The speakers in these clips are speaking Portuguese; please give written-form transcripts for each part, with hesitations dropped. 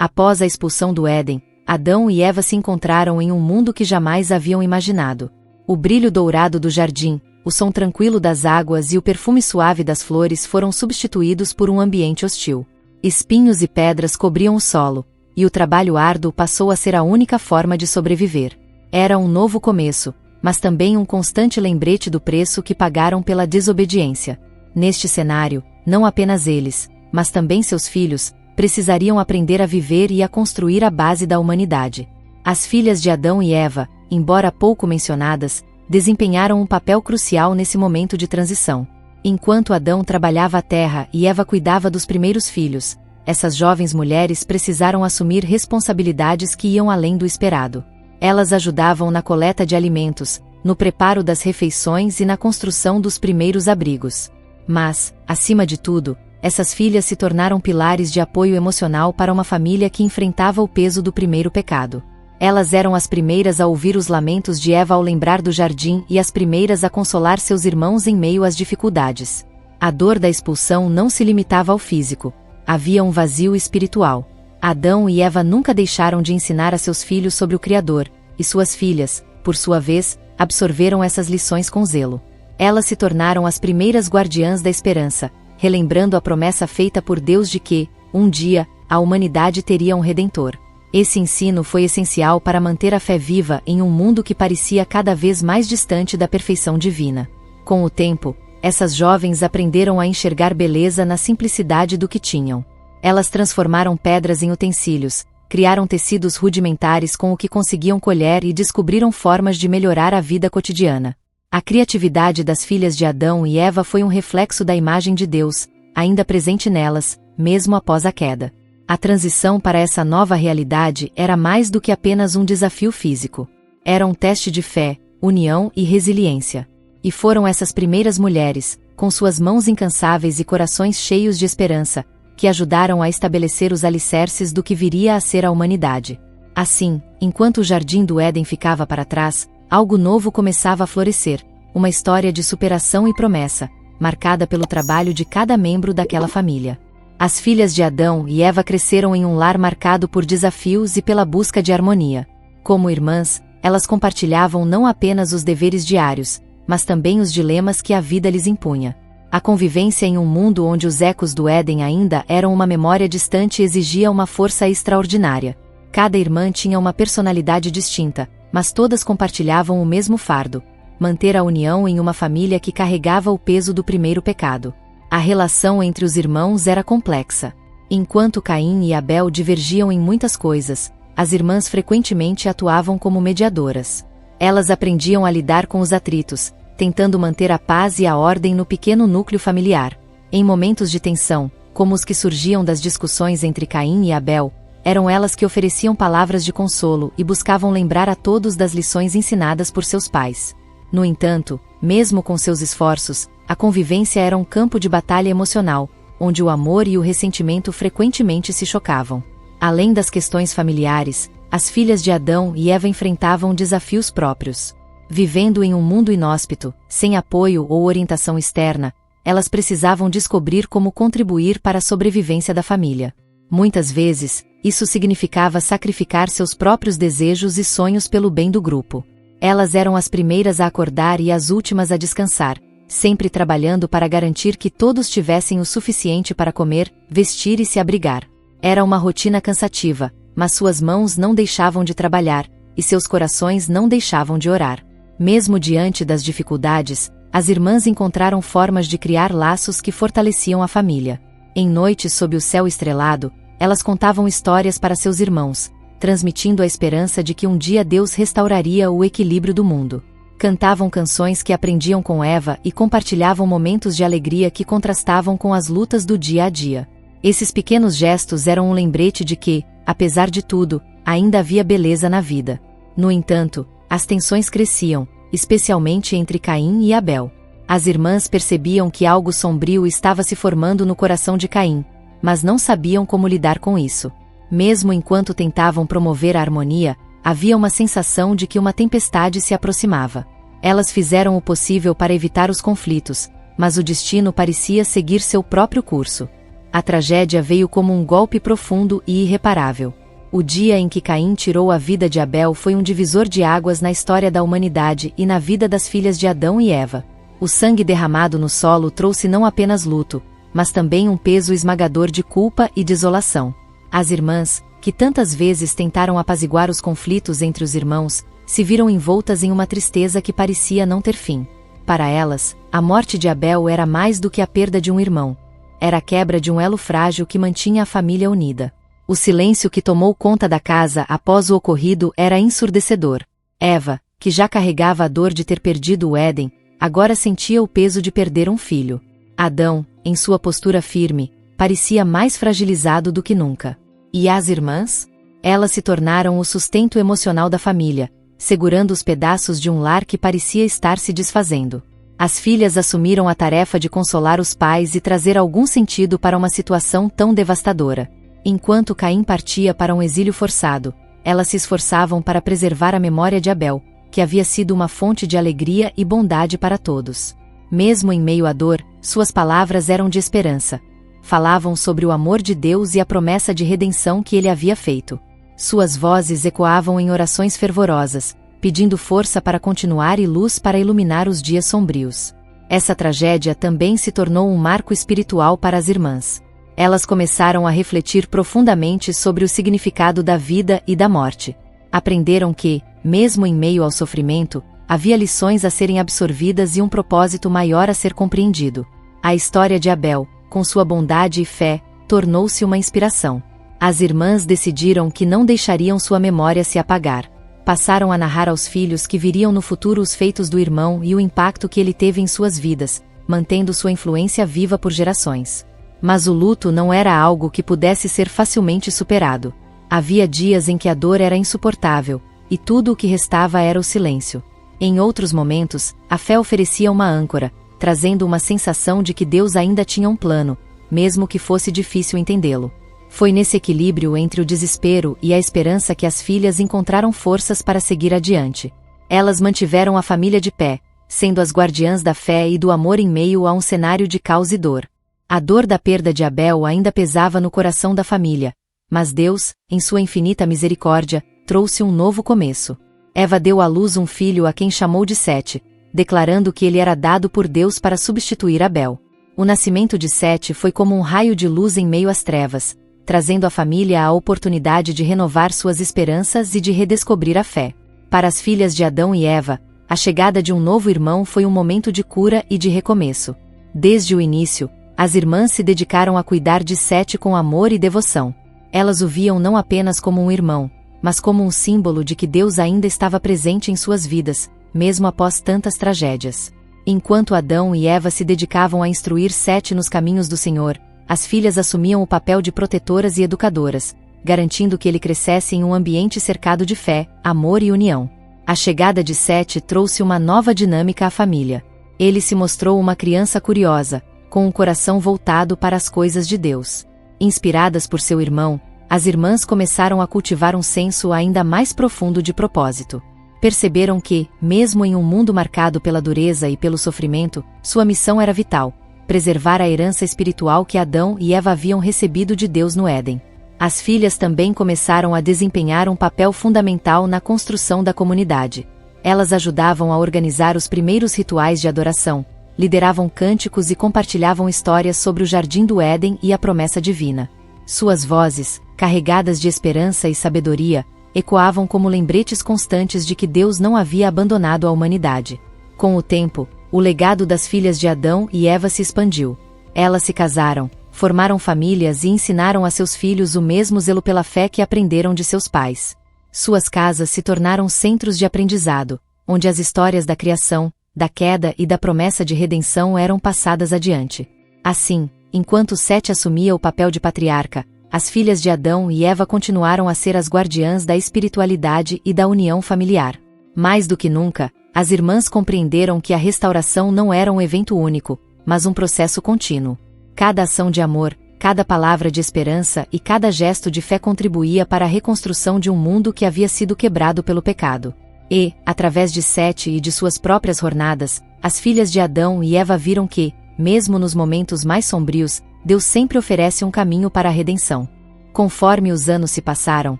Após a expulsão do Éden, Adão e Eva se encontraram em um mundo que jamais haviam imaginado. O brilho dourado do jardim, o som tranquilo das águas e o perfume suave das flores foram substituídos por um ambiente hostil. Espinhos e pedras cobriam o solo, e o trabalho árduo passou a ser a única forma de sobreviver. Era um novo começo, mas também um constante lembrete do preço que pagaram pela desobediência. Neste cenário, não apenas eles, mas também seus filhos, precisariam aprender a viver e a construir a base da humanidade. As filhas de Adão e Eva, embora pouco mencionadas, desempenharam um papel crucial nesse momento de transição. Enquanto Adão trabalhava a terra e Eva cuidava dos primeiros filhos, essas jovens mulheres precisaram assumir responsabilidades que iam além do esperado. Elas ajudavam na coleta de alimentos, no preparo das refeições e na construção dos primeiros abrigos. Mas, acima de tudo, essas filhas se tornaram pilares de apoio emocional para uma família que enfrentava o peso do primeiro pecado. Elas eram as primeiras a ouvir os lamentos de Eva ao lembrar do jardim e as primeiras a consolar seus irmãos em meio às dificuldades. A dor da expulsão não se limitava ao físico. Havia um vazio espiritual. Adão e Eva nunca deixaram de ensinar a seus filhos sobre o Criador, e suas filhas, por sua vez, absorveram essas lições com zelo. Elas se tornaram as primeiras guardiãs da esperança, relembrando a promessa feita por Deus de que, um dia, a humanidade teria um Redentor. Esse ensino foi essencial para manter a fé viva em um mundo que parecia cada vez mais distante da perfeição divina. Com o tempo, essas jovens aprenderam a enxergar beleza na simplicidade do que tinham. Elas transformaram pedras em utensílios, criaram tecidos rudimentares com o que conseguiam colher e descobriram formas de melhorar a vida cotidiana. A criatividade das filhas de Adão e Eva foi um reflexo da imagem de Deus, ainda presente nelas, mesmo após a queda. A transição para essa nova realidade era mais do que apenas um desafio físico. Era um teste de fé, união e resiliência. E foram essas primeiras mulheres, com suas mãos incansáveis e corações cheios de esperança, que ajudaram a estabelecer os alicerces do que viria a ser a humanidade. Assim, enquanto o jardim do Éden ficava para trás, algo novo começava a florescer, uma história de superação e promessa, marcada pelo trabalho de cada membro daquela família. As filhas de Adão e Eva cresceram em um lar marcado por desafios e pela busca de harmonia. Como irmãs, elas compartilhavam não apenas os deveres diários, mas também os dilemas que a vida lhes impunha. A convivência em um mundo onde os ecos do Éden ainda eram uma memória distante exigia uma força extraordinária. Cada irmã tinha uma personalidade distinta, mas todas compartilhavam o mesmo fardo: manter a união em uma família que carregava o peso do primeiro pecado. A relação entre os irmãos era complexa. Enquanto Caim e Abel divergiam em muitas coisas, as irmãs frequentemente atuavam como mediadoras. Elas aprendiam a lidar com os atritos, tentando manter a paz e a ordem no pequeno núcleo familiar. Em momentos de tensão, como os que surgiam das discussões entre Caim e Abel, eram elas que ofereciam palavras de consolo e buscavam lembrar a todos das lições ensinadas por seus pais. No entanto, mesmo com seus esforços, a convivência era um campo de batalha emocional, onde o amor e o ressentimento frequentemente se chocavam. Além das questões familiares, as filhas de Adão e Eva enfrentavam desafios próprios. Vivendo em um mundo inóspito, sem apoio ou orientação externa, elas precisavam descobrir como contribuir para a sobrevivência da família. Muitas vezes, isso significava sacrificar seus próprios desejos e sonhos pelo bem do grupo. Elas eram as primeiras a acordar e as últimas a descansar, sempre trabalhando para garantir que todos tivessem o suficiente para comer, vestir e se abrigar. Era uma rotina cansativa, mas suas mãos não deixavam de trabalhar, e seus corações não deixavam de orar. Mesmo diante das dificuldades, as irmãs encontraram formas de criar laços que fortaleciam a família. Em noites sob o céu estrelado, elas contavam histórias para seus irmãos, transmitindo a esperança de que um dia Deus restauraria o equilíbrio do mundo. Cantavam canções que aprendiam com Eva e compartilhavam momentos de alegria que contrastavam com as lutas do dia a dia. Esses pequenos gestos eram um lembrete de que, apesar de tudo, ainda havia beleza na vida. No entanto, as tensões cresciam, especialmente entre Caim e Abel. As irmãs percebiam que algo sombrio estava se formando no coração de Caim, mas não sabiam como lidar com isso. Mesmo enquanto tentavam promover a harmonia, havia uma sensação de que uma tempestade se aproximava. Elas fizeram o possível para evitar os conflitos, mas o destino parecia seguir seu próprio curso. A tragédia veio como um golpe profundo e irreparável. O dia em que Caim tirou a vida de Abel foi um divisor de águas na história da humanidade e na vida das filhas de Adão e Eva. O sangue derramado no solo trouxe não apenas luto, mas também um peso esmagador de culpa e desolação. As irmãs, que tantas vezes tentaram apaziguar os conflitos entre os irmãos, se viram envoltas em uma tristeza que parecia não ter fim. Para elas, a morte de Abel era mais do que a perda de um irmão. Era a quebra de um elo frágil que mantinha a família unida. O silêncio que tomou conta da casa após o ocorrido era ensurdecedor. Eva, que já carregava a dor de ter perdido o Éden, agora sentia o peso de perder um filho. Adão, em sua postura firme, parecia mais fragilizado do que nunca. E as irmãs? Elas se tornaram o sustento emocional da família, segurando os pedaços de um lar que parecia estar se desfazendo. As filhas assumiram a tarefa de consolar os pais e trazer algum sentido para uma situação tão devastadora. Enquanto Caim partia para um exílio forçado, elas se esforçavam para preservar a memória de Abel, que havia sido uma fonte de alegria e bondade para todos. Mesmo em meio à dor, suas palavras eram de esperança. Falavam sobre o amor de Deus e a promessa de redenção que ele havia feito. Suas vozes ecoavam em orações fervorosas, pedindo força para continuar e luz para iluminar os dias sombrios. Essa tragédia também se tornou um marco espiritual para as irmãs. Elas começaram a refletir profundamente sobre o significado da vida e da morte. Aprenderam que, mesmo em meio ao sofrimento, havia lições a serem absorvidas e um propósito maior a ser compreendido. A história de Abel, com sua bondade e fé, tornou-se uma inspiração. As irmãs decidiram que não deixariam sua memória se apagar. Passaram a narrar aos filhos que viriam no futuro os feitos do irmão e o impacto que ele teve em suas vidas, mantendo sua influência viva por gerações. Mas o luto não era algo que pudesse ser facilmente superado. Havia dias em que a dor era insuportável, e tudo o que restava era o silêncio. Em outros momentos, a fé oferecia uma âncora, trazendo uma sensação de que Deus ainda tinha um plano, mesmo que fosse difícil entendê-lo. Foi nesse equilíbrio entre o desespero e a esperança que as filhas encontraram forças para seguir adiante. Elas mantiveram a família de pé, sendo as guardiãs da fé e do amor em meio a um cenário de caos e dor. A dor da perda de Abel ainda pesava no coração da família, mas Deus, em sua infinita misericórdia, trouxe um novo começo. Eva deu à luz um filho a quem chamou de Sete, declarando que ele era dado por Deus para substituir Abel. O nascimento de Sete foi como um raio de luz em meio às trevas, trazendo à família a oportunidade de renovar suas esperanças e de redescobrir a fé. Para as filhas de Adão e Eva, a chegada de um novo irmão foi um momento de cura e de recomeço. Desde o início, as irmãs se dedicaram a cuidar de Sete com amor e devoção. Elas o viam não apenas como um irmão, mas como um símbolo de que Deus ainda estava presente em suas vidas, mesmo após tantas tragédias. Enquanto Adão e Eva se dedicavam a instruir Sete nos caminhos do Senhor, as filhas assumiam o papel de protetoras e educadoras, garantindo que ele crescesse em um ambiente cercado de fé, amor e união. A chegada de Sete trouxe uma nova dinâmica à família. Ele se mostrou uma criança curiosa, com um coração voltado para as coisas de Deus. Inspiradas por seu irmão, as irmãs começaram a cultivar um senso ainda mais profundo de propósito. Perceberam que, mesmo em um mundo marcado pela dureza e pelo sofrimento, sua missão era vital: preservar a herança espiritual que Adão e Eva haviam recebido de Deus no Éden. As filhas também começaram a desempenhar um papel fundamental na construção da comunidade. Elas ajudavam a organizar os primeiros rituais de adoração, lideravam cânticos e compartilhavam histórias sobre o Jardim do Éden e a promessa divina. Suas vozes, carregadas de esperança e sabedoria, ecoavam como lembretes constantes de que Deus não havia abandonado a humanidade. Com o tempo, o legado das filhas de Adão e Eva se expandiu. Elas se casaram, formaram famílias e ensinaram a seus filhos o mesmo zelo pela fé que aprenderam de seus pais. Suas casas se tornaram centros de aprendizado, onde as histórias da criação, da queda e da promessa de redenção eram passadas adiante. Assim, enquanto Sete assumia o papel de patriarca, as filhas de Adão e Eva continuaram a ser as guardiãs da espiritualidade e da união familiar. Mais do que nunca, as irmãs compreenderam que a restauração não era um evento único, mas um processo contínuo. Cada ação de amor, cada palavra de esperança e cada gesto de fé contribuía para a reconstrução de um mundo que havia sido quebrado pelo pecado. E, através de Sete e de suas próprias jornadas, as filhas de Adão e Eva viram que, mesmo nos momentos mais sombrios, Deus sempre oferece um caminho para a redenção. Conforme os anos se passaram,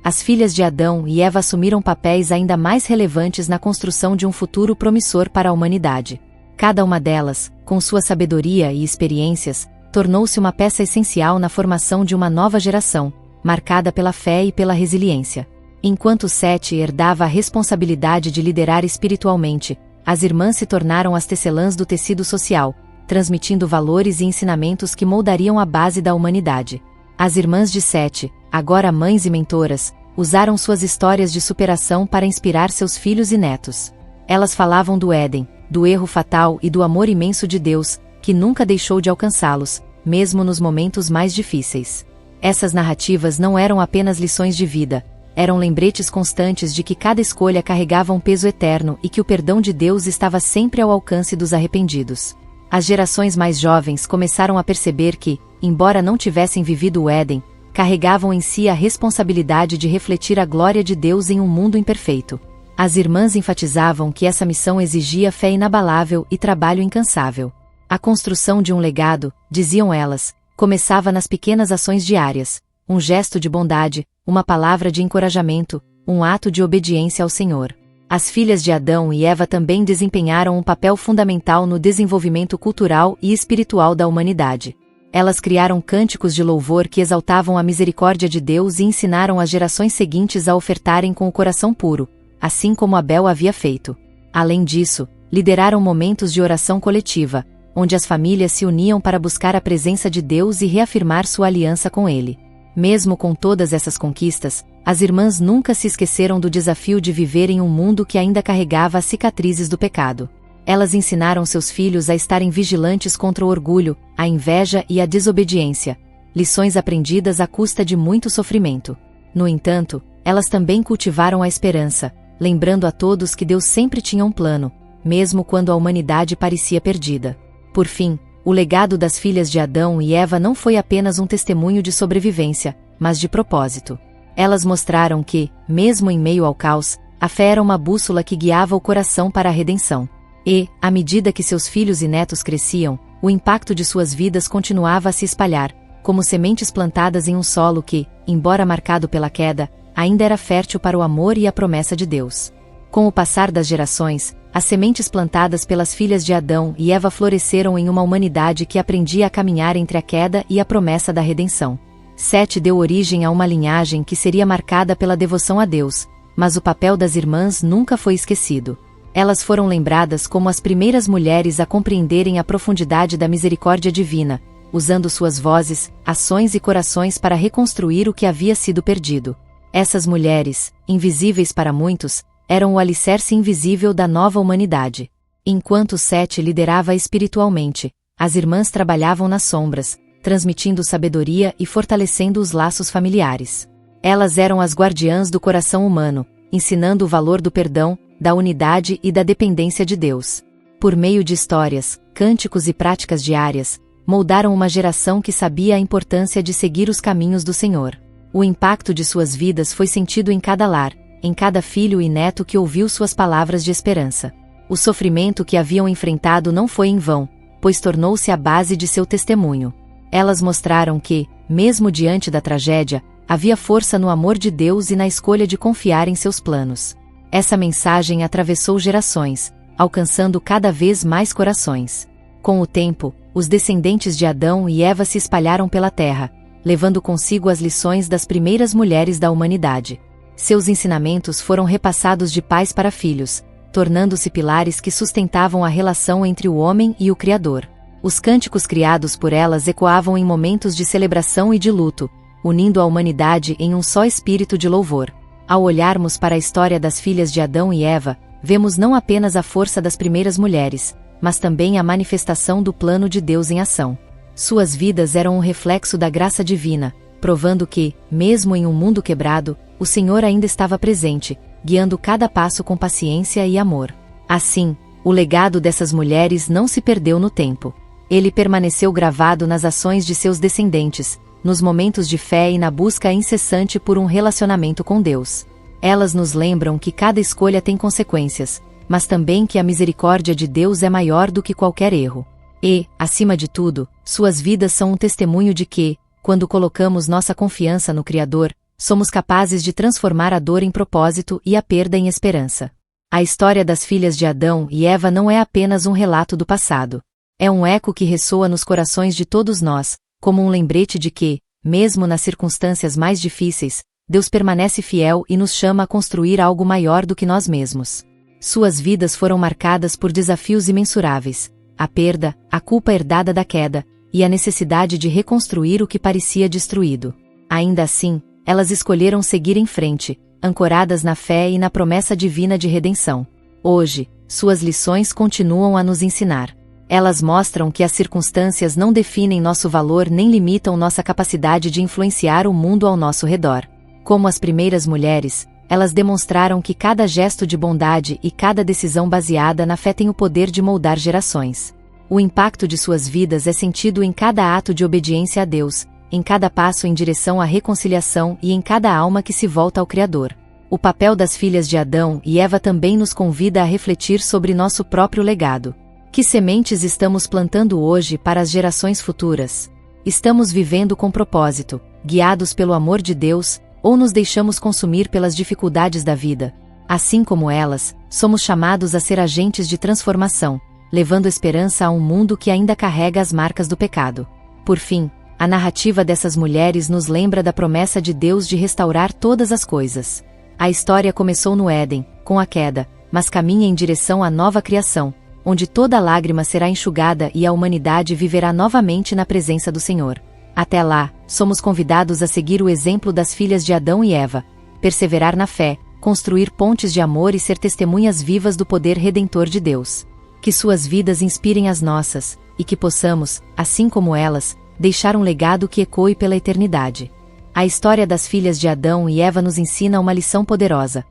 as filhas de Adão e Eva assumiram papéis ainda mais relevantes na construção de um futuro promissor para a humanidade. Cada uma delas, com sua sabedoria e experiências, tornou-se uma peça essencial na formação de uma nova geração, marcada pela fé e pela resiliência. Enquanto Sete herdava a responsabilidade de liderar espiritualmente, as irmãs se tornaram as tecelãs do tecido social, transmitindo valores e ensinamentos que moldariam a base da humanidade. As irmãs de Sete, agora mães e mentoras, usaram suas histórias de superação para inspirar seus filhos e netos. Elas falavam do Éden, do erro fatal e do amor imenso de Deus, que nunca deixou de alcançá-los, mesmo nos momentos mais difíceis. Essas narrativas não eram apenas lições de vida, eram lembretes constantes de que cada escolha carregava um peso eterno e que o perdão de Deus estava sempre ao alcance dos arrependidos. As gerações mais jovens começaram a perceber que, embora não tivessem vivido o Éden, carregavam em si a responsabilidade de refletir a glória de Deus em um mundo imperfeito. As irmãs enfatizavam que essa missão exigia fé inabalável e trabalho incansável. A construção de um legado, diziam elas, começava nas pequenas ações diárias, um gesto de bondade, uma palavra de encorajamento, um ato de obediência ao Senhor. As filhas de Adão e Eva também desempenharam um papel fundamental no desenvolvimento cultural e espiritual da humanidade. Elas criaram cânticos de louvor que exaltavam a misericórdia de Deus e ensinaram as gerações seguintes a ofertarem com o coração puro, assim como Abel havia feito. Além disso, lideraram momentos de oração coletiva, onde as famílias se uniam para buscar a presença de Deus e reafirmar sua aliança com Ele. Mesmo com todas essas conquistas, as irmãs nunca se esqueceram do desafio de viver em um mundo que ainda carregava as cicatrizes do pecado. Elas ensinaram seus filhos a estarem vigilantes contra o orgulho, a inveja e a desobediência, lições aprendidas à custa de muito sofrimento. No entanto, elas também cultivaram a esperança, lembrando a todos que Deus sempre tinha um plano, mesmo quando a humanidade parecia perdida. Por fim, o legado das filhas de Adão e Eva não foi apenas um testemunho de sobrevivência, mas de propósito. Elas mostraram que, mesmo em meio ao caos, a fé era uma bússola que guiava o coração para a redenção. E, à medida que seus filhos e netos cresciam, o impacto de suas vidas continuava a se espalhar, como sementes plantadas em um solo que, embora marcado pela queda, ainda era fértil para o amor e a promessa de Deus. Com o passar das gerações, as sementes plantadas pelas filhas de Adão e Eva floresceram em uma humanidade que aprendia a caminhar entre a queda e a promessa da redenção. Sete deu origem a uma linhagem que seria marcada pela devoção a Deus, mas o papel das irmãs nunca foi esquecido. Elas foram lembradas como as primeiras mulheres a compreenderem a profundidade da misericórdia divina, usando suas vozes, ações e corações para reconstruir o que havia sido perdido. Essas mulheres, invisíveis para muitos, eram o alicerce invisível da nova humanidade. Enquanto Sete liderava espiritualmente, as irmãs trabalhavam nas sombras, transmitindo sabedoria e fortalecendo os laços familiares. Elas eram as guardiãs do coração humano, ensinando o valor do perdão, da unidade e da dependência de Deus. Por meio de histórias, cânticos e práticas diárias, moldaram uma geração que sabia a importância de seguir os caminhos do Senhor. O impacto de suas vidas foi sentido em cada lar, em cada filho e neto que ouviu suas palavras de esperança. O sofrimento que haviam enfrentado não foi em vão, pois tornou-se a base de seu testemunho. Elas mostraram que, mesmo diante da tragédia, havia força no amor de Deus e na escolha de confiar em seus planos. Essa mensagem atravessou gerações, alcançando cada vez mais corações. Com o tempo, os descendentes de Adão e Eva se espalharam pela terra, levando consigo as lições das primeiras mulheres da humanidade. Seus ensinamentos foram repassados de pais para filhos, tornando-se pilares que sustentavam a relação entre o homem e o Criador. Os cânticos criados por elas ecoavam em momentos de celebração e de luto, unindo a humanidade em um só espírito de louvor. Ao olharmos para a história das filhas de Adão e Eva, vemos não apenas a força das primeiras mulheres, mas também a manifestação do plano de Deus em ação. Suas vidas eram um reflexo da graça divina, provando que, mesmo em um mundo quebrado, o Senhor ainda estava presente, guiando cada passo com paciência e amor. Assim, o legado dessas mulheres não se perdeu no tempo. Ele permaneceu gravado nas ações de seus descendentes, nos momentos de fé e na busca incessante por um relacionamento com Deus. Elas nos lembram que cada escolha tem consequências, mas também que a misericórdia de Deus é maior do que qualquer erro. E, acima de tudo, suas vidas são um testemunho de que, quando colocamos nossa confiança no Criador, somos capazes de transformar a dor em propósito e a perda em esperança. A história das filhas de Adão e Eva não é apenas um relato do passado. É um eco que ressoa nos corações de todos nós, como um lembrete de que, mesmo nas circunstâncias mais difíceis, Deus permanece fiel e nos chama a construir algo maior do que nós mesmos. Suas vidas foram marcadas por desafios imensuráveis, a perda, a culpa herdada da queda, e a necessidade de reconstruir o que parecia destruído. Ainda assim, elas escolheram seguir em frente, ancoradas na fé e na promessa divina de redenção. Hoje, suas lições continuam a nos ensinar. Elas mostram que as circunstâncias não definem nosso valor nem limitam nossa capacidade de influenciar o mundo ao nosso redor. Como as primeiras mulheres, elas demonstraram que cada gesto de bondade e cada decisão baseada na fé tem o poder de moldar gerações. O impacto de suas vidas é sentido em cada ato de obediência a Deus, em cada passo em direção à reconciliação e em cada alma que se volta ao Criador. O papel das filhas de Adão e Eva também nos convida a refletir sobre nosso próprio legado. Que sementes estamos plantando hoje para as gerações futuras? Estamos vivendo com propósito, guiados pelo amor de Deus, ou nos deixamos consumir pelas dificuldades da vida? Assim como elas, somos chamados a ser agentes de transformação, levando esperança a um mundo que ainda carrega as marcas do pecado. Por fim, a narrativa dessas mulheres nos lembra da promessa de Deus de restaurar todas as coisas. A história começou no Éden, com a queda, mas caminha em direção à nova criação, onde toda lágrima será enxugada e a humanidade viverá novamente na presença do Senhor. Até lá, somos convidados a seguir o exemplo das filhas de Adão e Eva, perseverar na fé, construir pontes de amor e ser testemunhas vivas do poder redentor de Deus. Que suas vidas inspirem as nossas, e que possamos, assim como elas, deixar um legado que ecoe pela eternidade. A história das filhas de Adão e Eva nos ensina uma lição poderosa.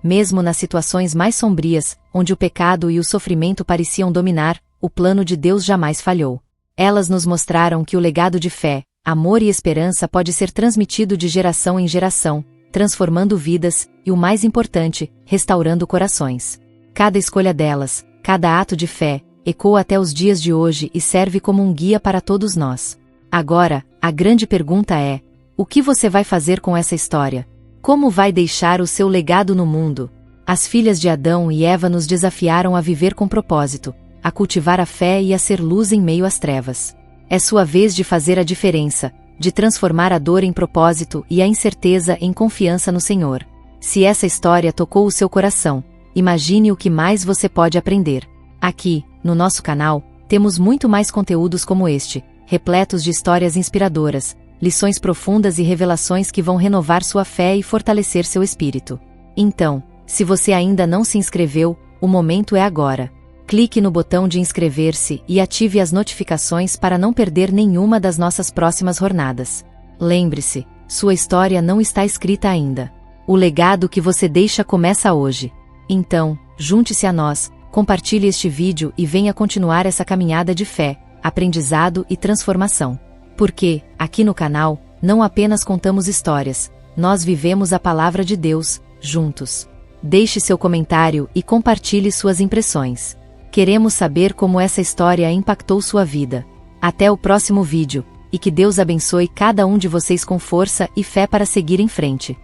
Mesmo nas situações mais sombrias, onde o pecado e o sofrimento pareciam dominar, o plano de Deus jamais falhou. Elas nos mostraram que o legado de fé, amor e esperança pode ser transmitido de geração em geração, transformando vidas, e o mais importante, restaurando corações. Cada escolha delas, cada ato de fé, ecoa até os dias de hoje e serve como um guia para todos nós. Agora, a grande pergunta é: o que você vai fazer com essa história? Como vai deixar o seu legado no mundo? As filhas de Adão e Eva nos desafiaram a viver com propósito, a cultivar a fé e a ser luz em meio às trevas. É sua vez de fazer a diferença, de transformar a dor em propósito e a incerteza em confiança no Senhor. Se essa história tocou o seu coração, imagine o que mais você pode aprender. Aqui, no nosso canal, temos muito mais conteúdos como este, repletos de histórias inspiradoras, lições profundas e revelações que vão renovar sua fé e fortalecer seu espírito. Então, se você ainda não se inscreveu, o momento é agora. Clique no botão de inscrever-se e ative as notificações para não perder nenhuma das nossas próximas jornadas. Lembre-se, sua história não está escrita ainda. O legado que você deixa começa hoje. Então, junte-se a nós, compartilhe este vídeo e venha continuar essa caminhada de fé, aprendizado e transformação. Porque, aqui no canal, não apenas contamos histórias, nós vivemos a palavra de Deus, juntos. Deixe seu comentário e compartilhe suas impressões. Queremos saber como essa história impactou sua vida. Até o próximo vídeo, e que Deus abençoe cada um de vocês com força e fé para seguir em frente.